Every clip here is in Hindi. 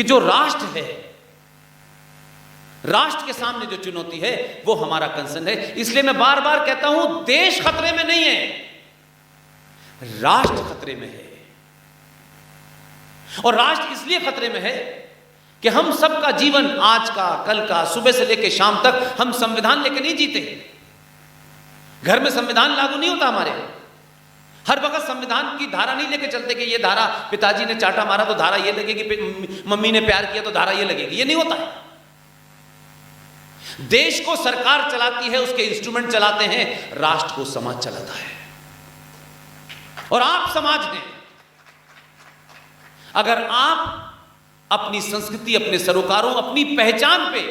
कि जो राष्ट्र है, राष्ट्र के सामने जो चुनौती है वो हमारा कंसर्न है। इसलिए मैं बार बार कहता हूं, देश खतरे में नहीं है, राष्ट्र खतरे में है। और राष्ट्र इसलिए खतरे में है कि हम सबका जीवन, आज का, कल का, सुबह से लेकर शाम तक हम संविधान लेकर नहीं जीते। घर में संविधान लागू नहीं होता हमारे। हर वक्त संविधान की धारा नहीं लेके चलते कि ये धारा, पिताजी ने चाटा मारा तो धारा ये लगेगी, मम्मी ने प्यार किया तो धारा ये लगेगी। ये नहीं होता है। देश को सरकार चलाती है, उसके इंस्ट्रूमेंट चलाते हैं, राष्ट्र को समाज चलाता है। और आप समाज हैं। अगर आप अपनी संस्कृति, अपने सरोकारों, अपनी पहचान पे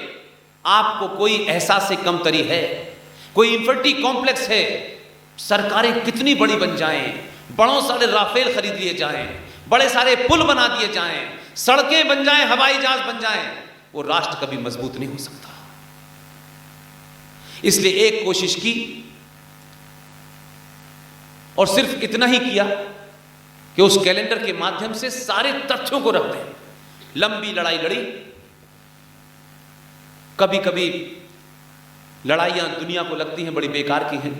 आपको कोई एहसास से कमतरी है, कोई इंफर्टी कॉम्प्लेक्स है, सरकारें कितनी बड़ी बन जाएं, बड़ों सारे राफेल खरीद लिए जाएं, बड़े सारे पुल बना दिए जाएं, सड़कें बन जाएं, हवाई जहाज बन जाएं, वो राष्ट्र कभी मजबूत नहीं हो सकता। इसलिए एक कोशिश की और सिर्फ इतना ही किया कि उस कैलेंडर के माध्यम से सारे तथ्यों को रख दें। लंबी लड़ाई लड़ी। कभी कभी लड़ाइयां दुनिया को लगती हैं बड़ी बेकार की हैं,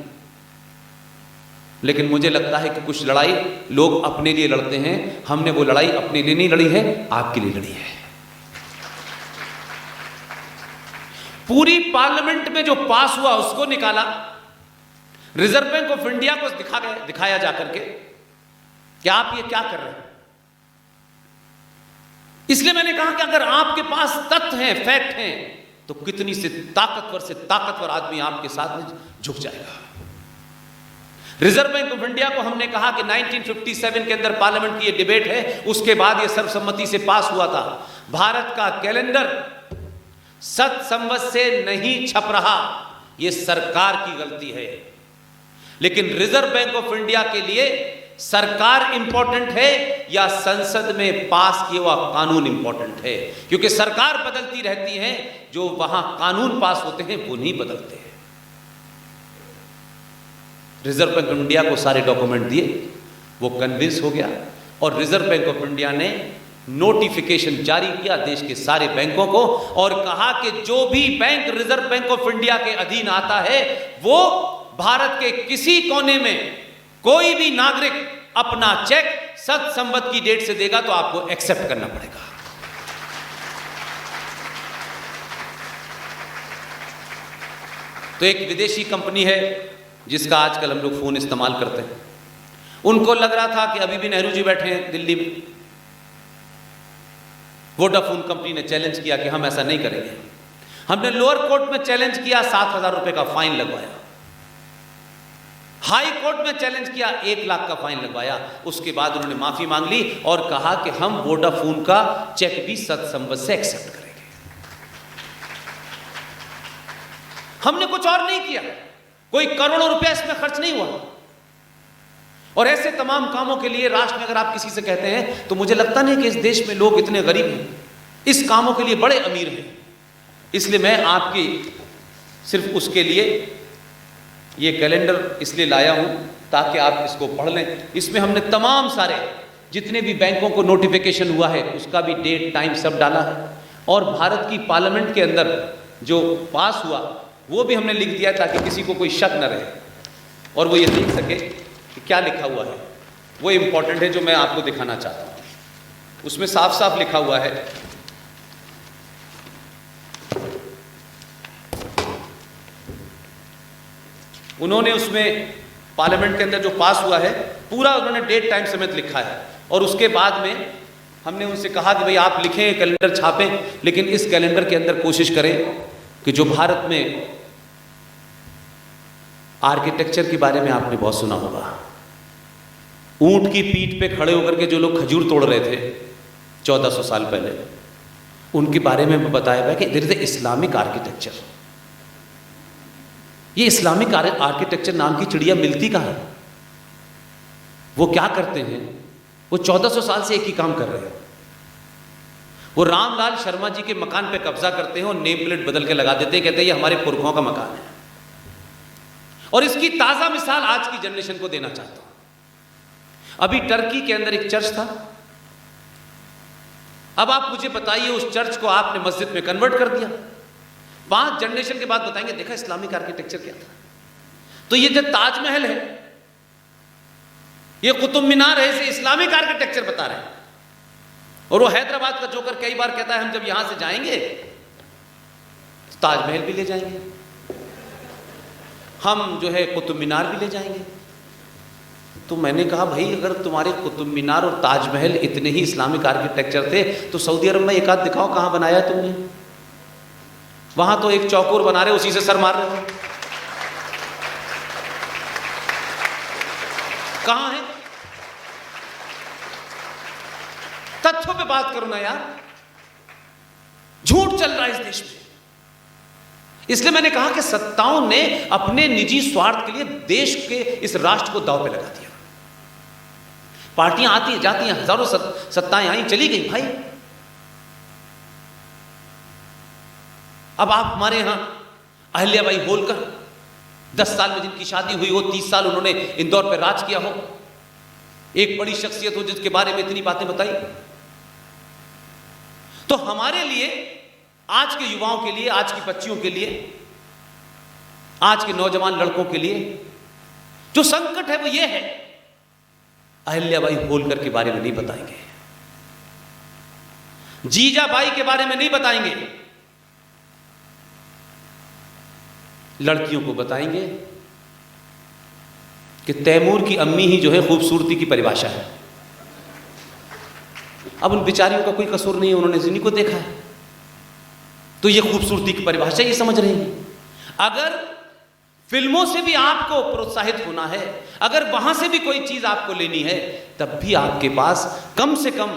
लेकिन मुझे लगता है कि कुछ लड़ाई लोग अपने लिए लड़ते हैं। हमने वो लड़ाई अपने लिए नहीं लड़ी है, आपके लिए लड़ी है। पूरी पार्लियामेंट में जो पास हुआ उसको निकाला, रिजर्व बैंक ऑफ इंडिया को दिखाया जाकर के कि आप ये क्या कर रहे हैं। इसलिए मैंने कहा कि अगर आपके पास तथ्य हैं, फैक्ट हैं, तो कितनी से ताकतवर आदमी आपके साथ में झुक जाएगा। रिजर्व बैंक ऑफ इंडिया को हमने कहा कि 1957 के अंदर पार्लियामेंट की ये डिबेट है, उसके बाद ये सर्वसम्मति से पास हुआ था। भारत का कैलेंडर सत संवत से नहीं छप रहा, ये सरकार की गलती है। लेकिन रिजर्व बैंक ऑफ इंडिया के लिए सरकार इंपॉर्टेंट है या संसद में पास किया हुआ कानून इंपॉर्टेंट है? क्योंकि सरकार बदलती रहती है, जो वहां कानून पास होते हैं वो नहीं बदलते हैं। रिजर्व बैंक ऑफ इंडिया को सारे डॉक्यूमेंट दिए, वो कन्विंस हो गया और रिजर्व बैंक ऑफ इंडिया ने नोटिफिकेशन जारी किया देश के सारे बैंकों को और कहा कि जो भी bank reserve bank of India के अधीन आता है, वो भारत के किसी कोने में कोई भी नागरिक अपना चेक सत संवत की डेट से देगा तो आपको एक्सेप्ट करना पड़ेगा। तो एक विदेशी कंपनी है जिसका आजकल हम लोग फोन इस्तेमाल करते हैं, उनको लग रहा था कि अभी भी नेहरू जी बैठे हैं दिल्ली में। वोडाफोन कंपनी ने चैलेंज किया कि हम ऐसा नहीं करेंगे। हमने लोअर कोर्ट में चैलेंज किया, 7,000 रुपए का फाइन लगवाया। हाई कोर्ट में चैलेंज किया, 1 लाख का फाइन लगवाया। उसके बाद उन्होंने माफी मांग ली और कहा कि हम वोडाफोन का चेक भी सत्संबत से एक्सेप्ट करेंगे। हमने कुछ और नहीं किया, कोई करोड़ों रुपया इसमें खर्च नहीं हुआ। और ऐसे तमाम कामों के लिए राष्ट्र में अगर आप किसी से कहते हैं तो मुझे लगता नहीं कि इस देश में लोग इतने गरीब हैं, इस कामों के लिए बड़े अमीर हैं। इसलिए मैं आपकी सिर्फ उसके लिए ये कैलेंडर इसलिए लाया हूं ताकि आप इसको पढ़ लें। इसमें हमने तमाम सारे जितने भी बैंकों को नोटिफिकेशन हुआ है उसका भी डेट, टाइम सब डाला है। और भारत की पार्लियामेंट के अंदर जो पास हुआ वो भी हमने लिख दिया ताकि किसी को कोई शक न रहे और वो ये देख सके कि क्या लिखा हुआ है। वो इंपॉर्टेंट है जो मैं आपको दिखाना चाहता हूं। उसमें साफ साफ लिखा हुआ है उन्होंने उसमें पार्लियामेंट के अंदर जो पास हुआ है पूरा उन्होंने डेट टाइम समेत लिखा है। और उसके बाद में हमने उनसे कहा कि भाई आप लिखें, कैलेंडर छापें, लेकिन इस कैलेंडर के अंदर कोशिश करें कि जो भारत में आर्किटेक्चर के बारे में आपने बहुत सुना होगा, ऊंट की पीठ पे खड़े होकर के जो लोग खजूर तोड़ रहे थे 1400 साल पहले, उनके बारे में बताया गया कि there is the Islamic architecture. ये इस्लामिक आर्किटेक्चर नाम की चिड़िया मिलती कहाँ है? वो क्या करते हैं? वो 1400 साल से एक ही काम कर रहे हैं। वो रामलाल शर्मा जी के मकान पे कब्जा करते हैं और नेम प्लेट बदल के लगा देते हैं, कहते हैं ये हमारे पुरखों का मकान है। और इसकी ताजा मिसाल आज की जनरेशन को देना चाहता हूं। अभी टर्की के अंदर एक चर्च था, अब आप मुझे बताइए, उस चर्च को आपने मस्जिद में कन्वर्ट कर दिया। 5 जनरेशन के बाद बताएंगे देखा इस्लामिक आर्किटेक्चर क्या था। तो ये जो ताजमहल है, ये कुतुब मीनार है, इसे इस्लामिक आर्किटेक्चर बता रहे हैं। और वो हैदराबाद का जोकर कई बार कहता है हम जब यहां से जाएंगे तो ताजमहल भी ले जाएंगे, हम जो है कुतुब मीनार भी ले जाएंगे। तो मैंने कहा भाई अगर तुम्हारे कुतुब मीनार और ताजमहल इतने ही इस्लामिक आर्किटेक्चर थे तो सऊदी अरब में एक आध दिखाओ कहां बनाया है तुमने। वहां तो एक चौकोर बना रहे, उसी से सर मार रहे हो। कहां है? तथ्यों पे बात करो ना यार, झूठ चल रहा है इस देश में। इसलिए मैंने कहा कि सत्ताओं ने अपने निजी स्वार्थ के लिए देश के इस राष्ट्र को दांव पे लगा दिया। पार्टियां आती हैं जाती हैं, हजारों सत्ताएं आई चली गई भाई। अब आप हमारे यहां अहिल्याबाई होलकर 10 साल में जिनकी शादी हुई हो, 30 साल उन्होंने इंदौर पे राज किया हो, एक बड़ी शख्सियत हो जिसके बारे में इतनी बातें बताई। तो हमारे लिए, आज के युवाओं के लिए, आज की बच्चियों के लिए, आज के नौजवान लड़कों के लिए जो संकट है वो ये है, अहिल्याबाई होलकर के बारे में नहीं बताएंगे, जीजाबाई के बारे में नहीं बताएंगे, लड़कियों को बताएंगे कि तैमूर की अम्मी ही जो है खूबसूरती की परिभाषा है। अब उन बेचारियों का कोई कसूर नहीं है, उन्होंने जिन्हीं को देखा है, तो ये खूबसूरती की परिभाषा ये समझ रहे हैं। अगर फिल्मों से भी आपको प्रोत्साहित होना है, अगर वहां से भी कोई चीज आपको लेनी है, तब भी आपके पास कम से कम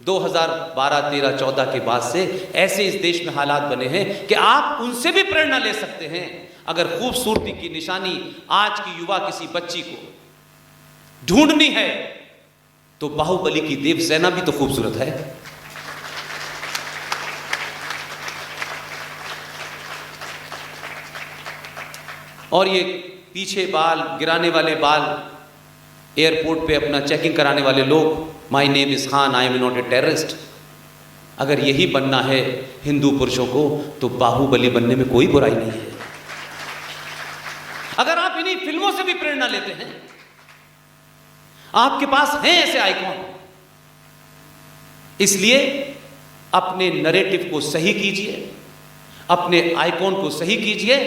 2012, 13, 14 के बाद से ऐसे इस देश में हालात बने हैं कि आप उनसे भी प्रेरणा ले सकते हैं। अगर खूबसूरती की निशानी आज की युवा किसी बच्ची को ढूंढनी है तो बाहुबली की देवसेना भी तो खूबसूरत है। और ये पीछे बाल गिराने वाले बाल, एयरपोर्ट पे अपना चेकिंग कराने वाले लोग, my name is Khan, I am not a terrorist, अगर यही बनना है हिंदू पुरुषों को तो बाहुबली बनने में कोई बुराई नहीं है। अगर आप इन्हीं फिल्मों से भी प्रेरणा लेते हैं, आपके पास हैं ऐसे आइकॉन, इसलिए अपने नैरेटिव को सही कीजिए, अपने आइकॉन को सही कीजिए,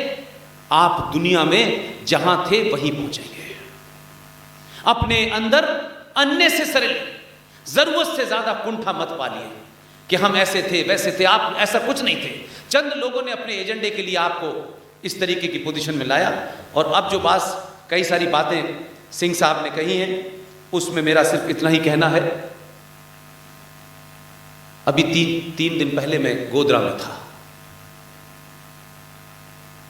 आप दुनिया में जहां थे वहीं पहुंचेंगे। अपने अंदर अननेसेसरी, जरूरत से ज्यादा कुंठा मत पालिए कि हम ऐसे थे वैसे थे। आप ऐसा कुछ नहीं थे, चंद लोगों ने अपने एजेंडे के लिए आपको इस तरीके की पोजीशन में लाया। और अब जो कई सारी बातें सिंह साहब ने कही हैं, उसमें मेरा सिर्फ इतना ही कहना है। अभी तीन दिन पहले मैं गोधरा में था।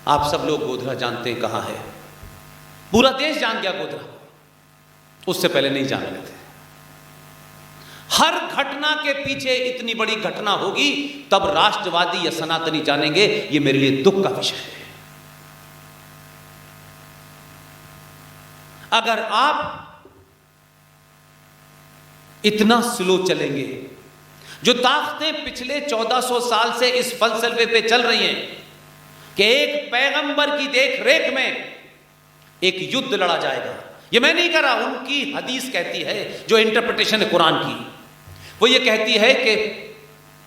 आप सब लोग गोधरा जानते हैं कहां है, पूरा देश जान गया गोधरा, उससे पहले नहीं जान रहे थे। हर घटना के पीछे इतनी बड़ी घटना होगी तब राष्ट्रवादी या सनातनी जानेंगे, ये मेरे लिए दुख का विषय है। अगर आप इतना स्लो चलेंगे, जो ताकतें पिछले 1400 साल से इस फलसफे पे चल रही हैं कि एक पैगंबर की देख रेख में एक युद्ध लड़ा जाएगा, ये मैं नहीं कह रहा, उनकी हदीस कहती है, जो इंटरप्रिटेशन है कुरान की, वो ये कहती है कि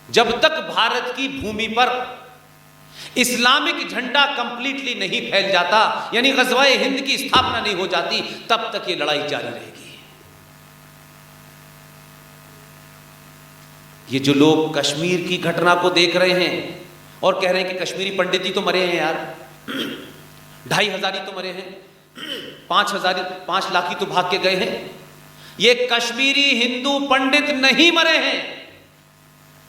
जब तक भारत की भूमि पर इस्लामिक झंडा कंप्लीटली नहीं फैल जाता, यानी गज़वाए हिंद की स्थापना नहीं हो जाती, तब तक ये लड़ाई जारी रहेगी। ये जो लोग कश्मीर की घटना को देख रहे हैं और कह रहे हैं कि कश्मीरी पंडित ही तो मरे हैं यार, 2500 ही तो मरे हैं, 5 लाख ही तो भाग के गए हैं, ये कश्मीरी हिंदू पंडित नहीं मरे हैं।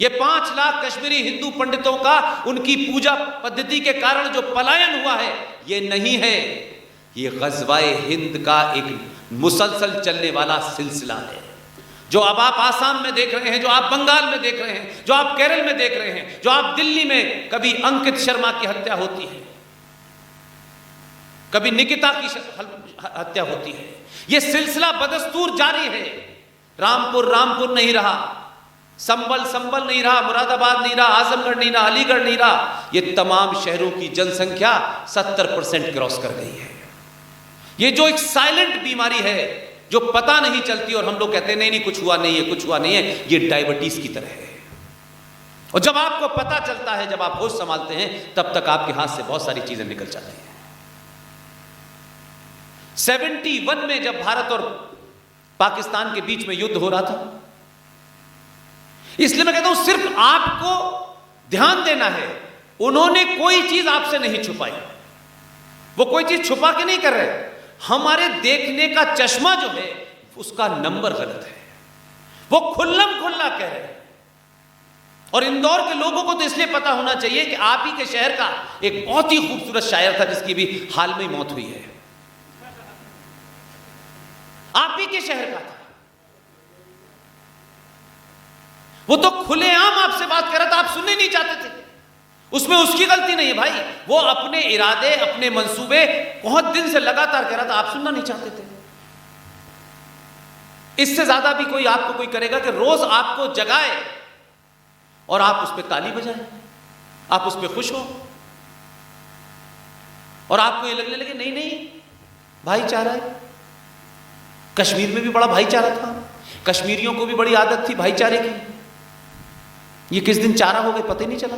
ये 5 लाख कश्मीरी हिंदू पंडितों का उनकी पूजा पद्धति के कारण जो पलायन हुआ है, ये नहीं है, ये गज़वाए हिंद का एक मुसलसल चलने वाला सिलसिला है। जो अब आप आसाम में देख रहे हैं, जो आप बंगाल में देख रहे हैं, जो आप केरल में देख रहे हैं, जो आप दिल्ली में कभी अंकित शर्मा की हत्या होती है, कभी निकिता की हत्या होती है, यह सिलसिला बदस्तूर जारी है। रामपुर नहीं रहा, संबल नहीं रहा, मुरादाबाद नहीं रहा, आजमगढ़ नहीं रहा, अलीगढ़ नहीं रहा, ये तमाम शहरों की जनसंख्या 70% क्रॉस कर गई है। ये जो एक साइलेंट बीमारी है जो पता नहीं चलती और हम लोग कहते हैं नहीं नहीं कुछ हुआ नहीं है, कुछ हुआ नहीं है, ये डायबिटीज की तरह है। और जब आपको पता चलता है, जब आप होश संभालते हैं, तब तक आपके हाथ से बहुत सारी चीजें निकल जाती हैं। 71 में जब भारत और पाकिस्तान के बीच में युद्ध हो रहा था, इसलिए मैं कहता हूं सिर्फ आपको ध्यान देना है, उन्होंने कोई चीज आपसे नहीं छुपाई, वो कोई चीज छुपा के नहीं कर रहे, हमारे देखने का चश्मा जो है उसका नंबर गलत है, वो खुल्लम खुल्ला कह रहे हैं। और इंदौर के लोगों को तो इसलिए पता होना चाहिए कि आप ही के शहर का एक बहुत ही खूबसूरत शायर था जिसकी भी हाल में मौत हुई है, आप ही के शहर का था, वो तो खुलेआम आपसे बात कर रहा था, आप सुनने नहीं चाहते थे। उसमें उसकी गलती नहीं है भाई, वो अपने इरादे, अपने मंसूबे बहुत दिन से लगातार कह रहा था, आप सुनना नहीं चाहते थे। इससे ज्यादा भी कोई आपको कोई करेगा कि रोज आपको जगाए और आप उस पर ताली बजाएं, आप उस पर खुश हो और आपको ये लगने लगे नहीं नहीं भाईचारा है। कश्मीर में भी बड़ा भाईचारा था, कश्मीरियों को भी बड़ी आदत थी भाईचारे की, ये किस दिन चारा हो गए पता ही नहीं चला।